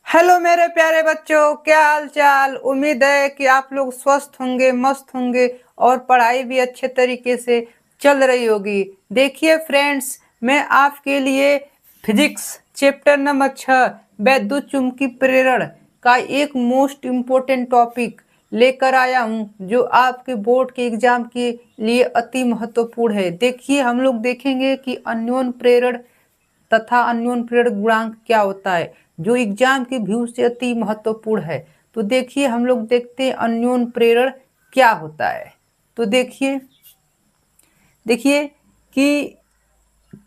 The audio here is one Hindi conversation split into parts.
हेलो मेरे प्यारे बच्चों, क्या हाल चाल। उम्मीद है कि आप लोग स्वस्थ होंगे, मस्त होंगे और पढ़ाई भी अच्छे तरीके से चल रही होगी। देखिए फ्रेंड्स, मैं आपके लिए फिजिक्स चैप्टर नंबर 6 वैद्युत चुंबकीय प्रेरण का एक मोस्ट इम्पोर्टेंट टॉपिक लेकर आया हूँ, जो आपके बोर्ड के एग्जाम के लिए अति महत्वपूर्ण है। देखिए, हम लोग देखेंगे कि अन्योन प्रेरण तथा अन्योन प्रेरक गुणांक क्या होता है, जो एग्जाम के व्यू से अति महत्वपूर्ण है। तो देखिए, हम लोग देखते हैं अन्योन प्रेरण क्या होता है। तो देखिए देखिए कि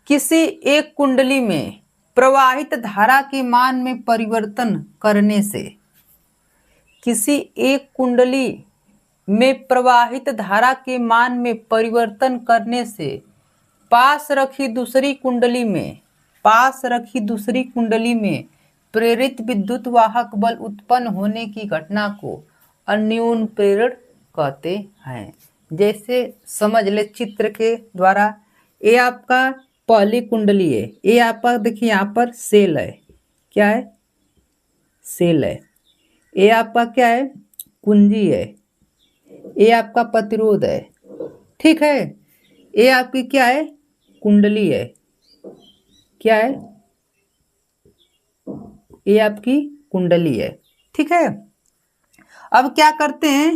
किसी एक कुंडली में प्रवाहित धारा के मान में परिवर्तन करने से, किसी एक कुंडली में प्रवाहित धारा के मान में परिवर्तन करने से पास रखी दूसरी कुंडली में प्रेरित विद्युत वाहक बल उत्पन्न होने की घटना को अन्योन प्रेरण कहते हैं। जैसे समझ ले चित्र के द्वारा, ये आपका पहली कुंडली है। ये आपका देखिए यहाँ पर सेल है। क्या है? सेल है। ये आपका क्या है? कुंजी है। ये आपका प्रतिरोध है। ठीक है। ये आपकी क्या है? कुंडली है। क्या है? ये आपकी कुंडली है। ठीक है। अब क्या करते हैं,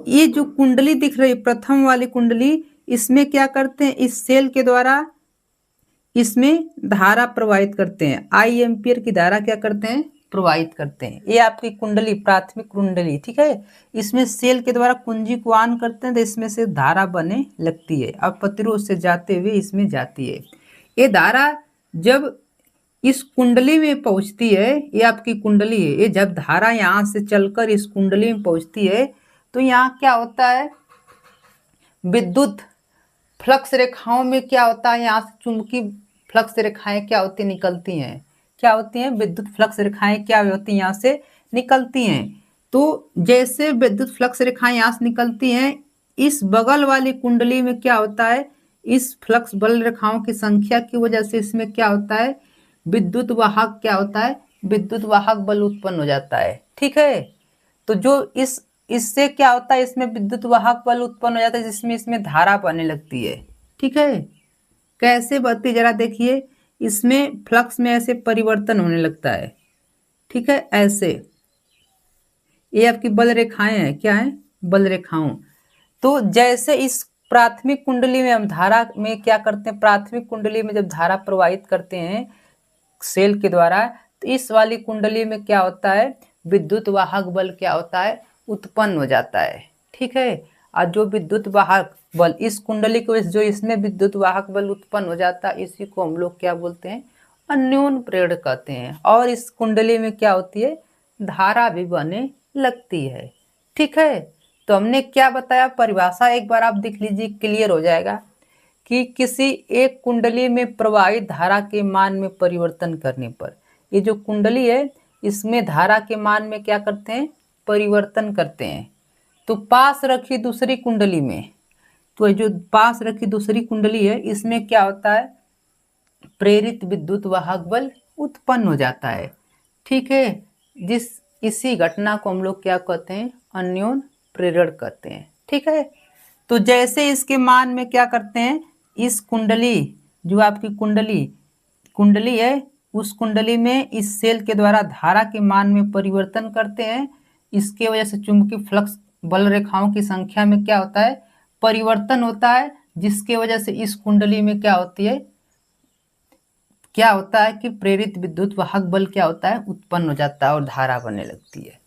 ये जो कुंडली दिख रही है, प्रथम वाली कुंडली, इसमें क्या करते हैं, इस सेल के द्वारा इसमें धारा प्रवाहित करते हैं। आई एम्पियर की धारा क्या करते हैं? प्रवाहित करते हैं। ये आपकी कुंडली, प्राथमिक कुंडली। ठीक है। इसमें सेल के द्वारा कुंजी को ऑन करते हैं तो इसमें से धारा बने लगती है। अब प्रतिरोध से जाते हुए इसमें जाती है। ये धारा जब इस कुंडली में पहुंचती है, ये आपकी कुंडली है, ये जब धारा यहाँ से चलकर इस कुंडली में पहुंचती है तो यहाँ क्या होता है, विद्युत फ्लक्स रेखाओं में क्या होता है, यहाँ से चुंबकीय फ्लक्स रेखाएं क्या होती निकलती हैं। क्या होती हैं? विद्युत फ्लक्स रेखाएं क्या होती हैं, यहाँ से निकलती हैं। तो जैसे विद्युत फ्लक्स रेखाएं यहाँ से निकलती हैं, इस बगल वाली कुंडली में क्या होता है, इस फ्लक्स बल रेखाओं की संख्या की वजह से इसमें क्या होता है, विद्युत वाहक क्या होता है, विद्युत वाहक बल उत्पन्न हो जाता है। ठीक है। तो जो इससे क्या होता है, इसमें विद्युत वाहक बल उत्पन्न हो जाता है, जिसमें इसमें धारा बहने लगती है। ठीक है। कैसे बहती, जरा देखिए, इसमें फ्लक्स में ऐसे परिवर्तन होने लगता है। ठीक है। ऐसे ये आपकी बल रेखाएं हैं। क्या है? बल रेखाओं। तो जैसे इस प्राथमिक कुंडली में हम धारा में क्या करते हैं, प्राथमिक कुंडली में जब धारा प्रवाहित करते हैं सेल के द्वारा, तो इस वाली कुंडली में क्या होता है, विद्युत वाहक बल क्या होता है, उत्पन्न हो जाता है। ठीक है। और जो विद्युत वाहक बल इस कुंडली को, जो इसमें विद्युत वाहक बल उत्पन्न हो जाता है, इसी को हम लोग क्या बोलते हैं, अन्योन प्रेरण कहते हैं। और इस कुंडली में क्या होती है, धारा भी बहने लगती है। ठीक है। तो हमने क्या बताया, परिभाषा एक बार आप देख लीजिए, क्लियर हो जाएगा कि किसी एक कुंडली में प्रवाहित धारा के मान में परिवर्तन करने पर, ये जो कुंडली है इसमें धारा के मान में क्या करते हैं, परिवर्तन करते हैं। तो पास रखी दूसरी कुंडली में, तो जो पास रखी दूसरी कुंडली है इसमें क्या होता है, प्रेरित विद्युत वाहक बल उत्पन्न हो जाता है। ठीक है। इसी घटना को हम लोग क्या कहते हैं, अन्योन प्रेरण कहते हैं। ठीक है। तो जैसे इसके मान में क्या करते हैं, इस कुंडली, जो आपकी कुंडली कुंडली है, उस कुंडली में इस सेल के द्वारा धारा के मान में परिवर्तन करते हैं। इसके वजह से चुंबकीय फ्लक्स बल रेखाओं की संख्या में क्या होता है, परिवर्तन होता है, जिसके वजह से इस कुंडली में क्या होती है, क्या होता है कि प्रेरित विद्युत वाहक बल क्या होता है, उत्पन्न हो जाता है और धारा बनने लगती है।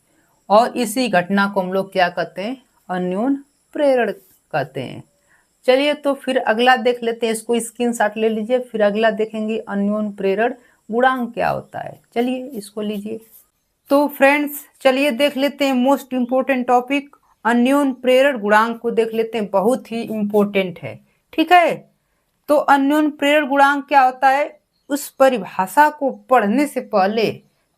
और इसी घटना को हम लोग क्या कहते हैं, अन्योन प्रेरण कहते हैं। चलिए, तो फिर अगला देख लेते हैं, इसको स्क्रीनशॉट ले लीजिए, फिर अगला देखेंगे अन्योन प्रेरण गुणांक क्या होता है। चलिए इसको लीजिए। तो फ्रेंड्स, चलिए देख लेते हैं मोस्ट इम्पोर्टेंट टॉपिक, अन्योन प्रेरण गुणांक को देख लेते हैं, बहुत ही इम्पोर्टेंट है। ठीक है। तो अन्योन प्रेरण गुणांक क्या होता है, उस परिभाषा को पढ़ने से पहले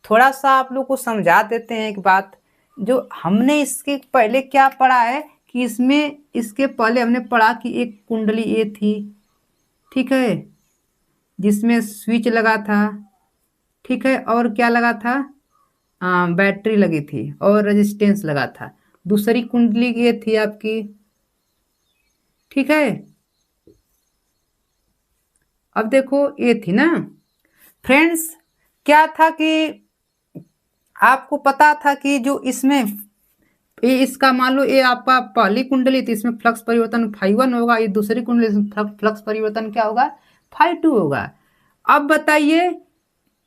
थोड़ा सा आप लोग को समझा देते हैं एक बात। जो हमने इसके पहले क्या पढ़ा है कि इसमें, इसके पहले हमने पढ़ा कि एक कुंडली ए थी। ठीक है। जिसमें स्विच लगा था। ठीक है। और क्या लगा था, बैटरी लगी थी और रेजिस्टेंस लगा था। दूसरी कुंडली ये थी आपकी, ठीक है। अब देखो ये थी ना फ्रेंड्स, क्या था कि आपको पता था कि जो इसमें ये इसका मान लो ये आपका पहली कुंडली थी, इसमें फ्लक्स परिवर्तन φ1 होगा, ये दूसरी कुंडली इसमें फ्लक्स परिवर्तन क्या होगा, φ2 होगा। अब बताइए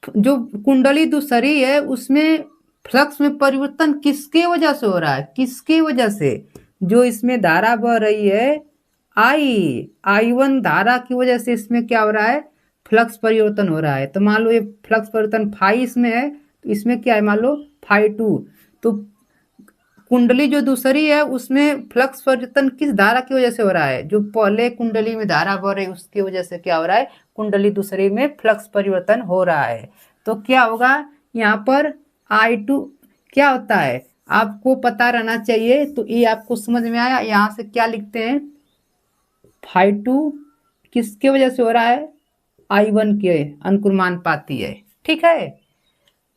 जो कुंडली दूसरी है उसमें फ्लक्स में परिवर्तन किसके वजह से हो रहा है, किसके वजह से, जो इसमें धारा बह रही है I1 धारा की वजह से इसमें क्या हो रहा है, फ्लक्स परिवर्तन हो रहा है। तो मान लो ये फ्लक्स परिवर्तन फाई इसमें है, तो इसमें क्या है मान लो φ2। तो कुंडली जो दूसरी है उसमें फ्लक्स परिवर्तन किस धारा की वजह से हो रहा है, जो पहले कुंडली में धारा बह रही है उसकी वजह से क्या हो रहा है, कुंडली दूसरी में फ्लक्स परिवर्तन हो रहा है। तो क्या होगा यहाँ पर I2 क्या होता है आपको पता रहना चाहिए। तो ये आपको समझ में आया, यहाँ से क्या लिखते हैं, φ2 किसके वजह से हो रहा है, I1 के अनुक्रमानुपाती है, ठीक है।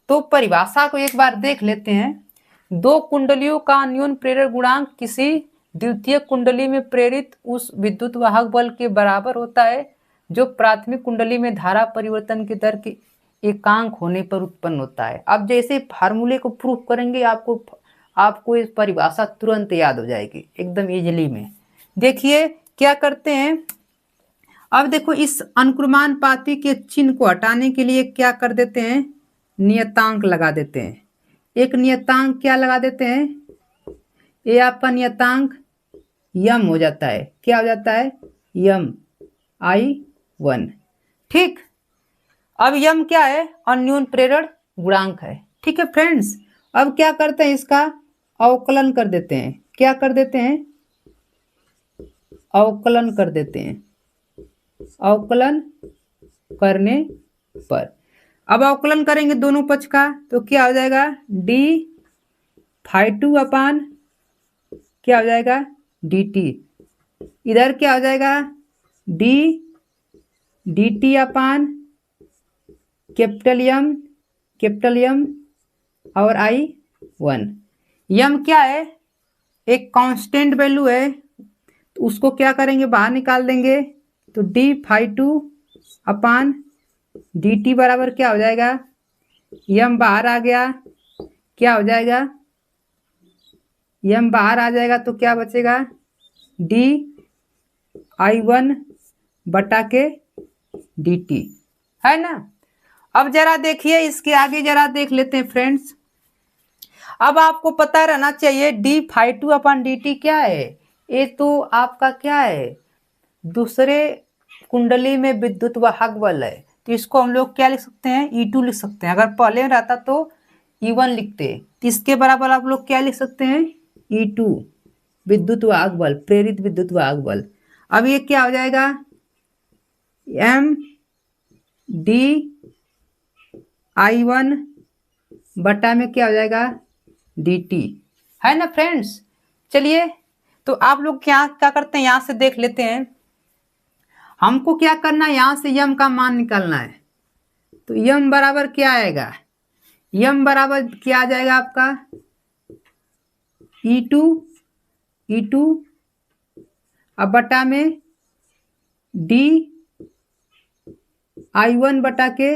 तो परिभाषा को एक बार देख लेते हैं। दो कुंडलियों का अन्योन्य प्रेरण गुणांक किसी द्वितीय कुंडली में प्रेरित उस विद्युत वाहक बल के बराबर होता है जो प्राथमिक कुंडली में धारा परिवर्तन की दर के एकांक होने पर उत्पन्न होता है। अब जैसे फार्मूले को प्रूफ करेंगे आपको इस परिभाषा तुरंत याद हो जाएगी एकदम इजीली में। देखिए क्या करते हैं, अब देखो इस अनुक्रमानुपाती के चिन्ह को हटाने के लिए क्या कर देते हैं, नियतांक लगा देते हैं। एक नियतांक क्या लगा देते हैं, ये आपका नियतांक यम हो जाता है, क्या हो जाता है, यम I1, ठीक। अब यम क्या है, अन्योन्य प्रेरण गुणांक है, ठीक है फ्रेंड्स। अब क्या करते हैं, इसका अवकलन कर देते हैं, क्या कर देते हैं, अवकलन कर देते हैं। अवकलन करने पर अब अवकलन करेंगे दोनों पक्ष का, तो क्या हो जाएगा, d φ2 अपान क्या हो जाएगा, dt। इधर क्या हो जाएगा, d dt अपान कैपिटल यम और I1। यम क्या है, एक कांस्टेंट वैल्यू है, तो उसको क्या करेंगे, बाहर निकाल देंगे। तो d φ2 अपान dt बराबर क्या हो जाएगा, यम बाहर आ गया, क्या हो जाएगा, यम बाहर आ जाएगा तो क्या बचेगा, d I1 बटा के dt, है ना। अब जरा देखिए इसके आगे जरा देख लेते हैं फ्रेंड्स। अब आपको पता रहना चाहिए d φ2 अपान dt क्या है, ये तो आपका क्या है, दूसरे कुंडली में विद्युत वाहक बल है। तो इसको हम लोग क्या लिख सकते हैं, E2 लिख सकते हैं। अगर पहले में रहता तो E1 लिखते, तो इसके बराबर आप लोग क्या लिख सकते हैं, E2 विद्युत वाहक बल, प्रेरित विद्युत वाहक बल। अब ये क्या हो जाएगा, m d I1 बटा में क्या हो जाएगा, dt, है ना फ्रेंड्स। चलिए तो आप लोग क्या करते हैं, यहाँ से देख लेते हैं। हमको क्या करना है, यहाँ से यम का मान निकालना है। तो यम बराबर क्या आएगा, यम बराबर क्या आ जाएगा आपका, E2 अब बटा में d I1 बटा के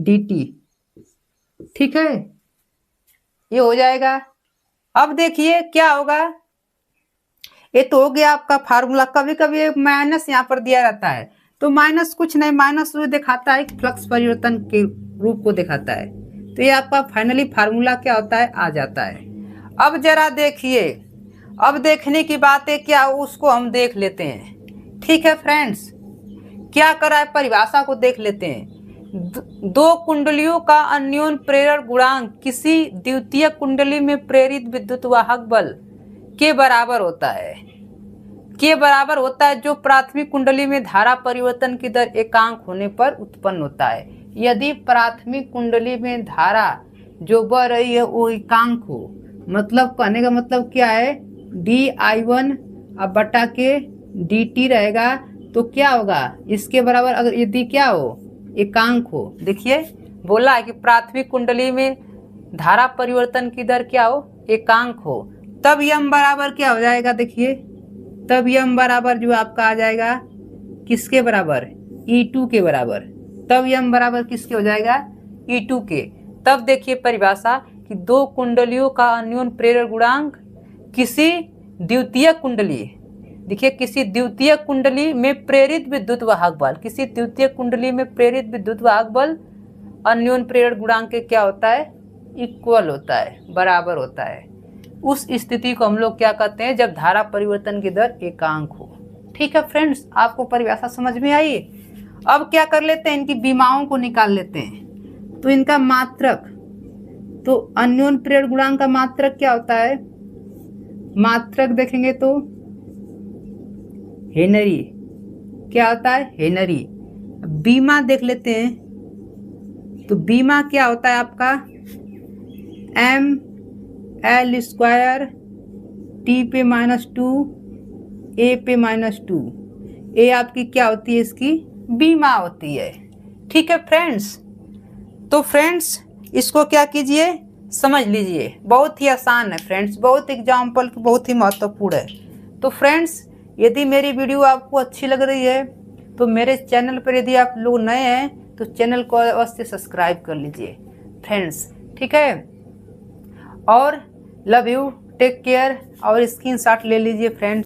dt, ठीक है, ये हो जाएगा। अब देखिए क्या होगा, ये तो हो गया आपका फार्मूला। कभी कभी एक माइनस यहाँ पर दिया रहता है, तो माइनस कुछ नहीं, माइनस वो दिखाता है फ्लक्स परिवर्तन के रूप को दिखाता है। तो ये आपका फाइनली फार्मूला क्या होता है, आ जाता है। अब जरा देखिए, अब देखने की बात है क्या, उसको हम देख लेते हैं, ठीक है फ्रेंड्स। क्या करा है, परिभाषा को देख लेते हैं। दो कुंडलियों का अन्योन्य प्रेरण गुणांक किसी द्वितीय कुंडली में प्रेरित विद्युत वाहक बल के बराबर होता है, के बराबर होता है जो प्राथमिक कुंडली में धारा परिवर्तन की दर एकांक होने पर उत्पन्न होता है। यदि प्राथमिक कुंडली में धारा जो बह रही है वो एकांक हो, मतलब कहने का मतलब क्या है, dI1 अब बटा के dt रहेगा, तो क्या होगा इसके बराबर, अगर यदि क्या हो, एकांक हो। देखिए बोला है कि प्राथमिक कुंडली में धारा परिवर्तन की दर क्या हो, एकांक हो, तब यम बराबर क्या हो जाएगा, देखिए तब यम बराबर जो आपका आ जाएगा किसके बराबर, E2 के बराबर। तब यम बराबर किसके हो जाएगा, E2 के। तब देखिए परिभाषा कि दो कुंडलियों का अन्योन प्रेरण गुणांक किसी द्वितीय कुंडली, देखिए किसी द्वितीय कुंडली में प्रेरित विद्युत वाहक बल, किसी द्वितीय कुंडली में प्रेरित विद्युत वाहक बल अन्योन प्रेरण गुणांक के क्या होता है, इक्वल होता है, बराबर होता है। उस स्थिति को हम लोग क्या कहते हैं, जब धारा परिवर्तन की दर एकांक हो। ठीक है फ्रेंड्स, आपको परिभाषा समझ में आई। अब क्या कर लेते हैं, इनकी विमाओं को निकाल लेते हैं। तो इनका मात्रक, तो अन्योन प्रेरण गुणांक का मात्रक क्या होता है, मात्रक देखेंगे तो हेनरी, क्या होता है, हेनरी। बीमा देख लेते हैं, तो बीमा क्या होता है आपका, mL² T पे -2 A पे -2, A आपकी क्या होती है, इसकी बीमा होती है। ठीक है फ्रेंड्स, तो फ्रेंड्स इसको क्या कीजिए, समझ लीजिए, बहुत ही आसान है फ्रेंड्स, बहुत एग्जाम्पल बहुत ही महत्वपूर्ण है। तो फ्रेंड्स यदि मेरी वीडियो आपको अच्छी लग रही है तो मेरे चैनल पर यदि आप लोग नए हैं तो चैनल को अवश्य सब्सक्राइब कर लीजिए फ्रेंड्स। ठीक है, और लव यू, टेक केयर, और स्क्रीनशॉट ले लीजिए फ्रेंड्स।